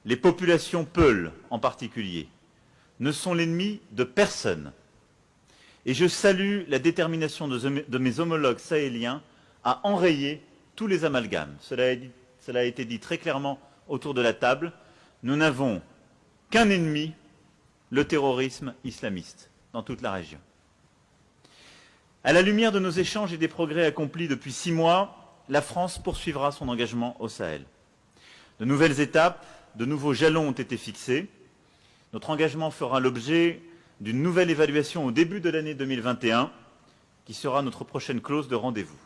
les populations peules en particulier, ne sont l'ennemi de personne. Et je salue la détermination de mes homologues sahéliens à enrayer tous les amalgames. Cela a été dit très clairement autour de la table. Nous n'avons qu'un ennemi, le terrorisme islamiste, dans toute la région. À la lumière de nos échanges et des progrès accomplis depuis 6 mois, la France poursuivra son engagement au Sahel. De nouvelles étapes, de nouveaux jalons ont été fixés. Notre engagement fera l'objet d'une nouvelle évaluation au début de l'année 2021, qui sera notre prochaine clause de rendez-vous.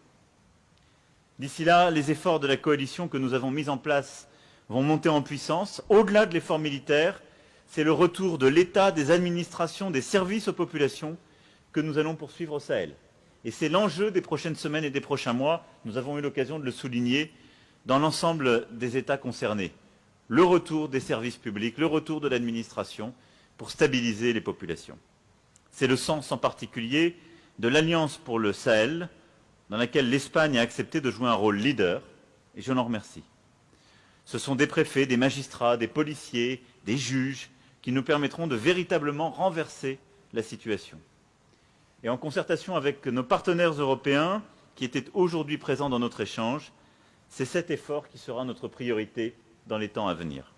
D'ici là, les efforts de la coalition que nous avons mis en place vont monter en puissance. Au-delà de l'effort militaire, c'est le retour de l'État, des administrations, des services aux populations que nous allons poursuivre au Sahel. Et c'est l'enjeu des prochaines semaines et des prochains mois. Nous avons eu l'occasion de le souligner dans l'ensemble des États concernés. Le retour des services publics, le retour de l'administration pour stabiliser les populations. C'est le sens en particulier de l'Alliance pour le Sahel, dans laquelle l'Espagne a accepté de jouer un rôle leader, et je l'en remercie. Ce sont des préfets, des magistrats, des policiers, des juges qui nous permettront de véritablement renverser la situation. Et en concertation avec nos partenaires européens qui étaient aujourd'hui présents dans notre échange, c'est cet effort qui sera notre priorité dans les temps à venir.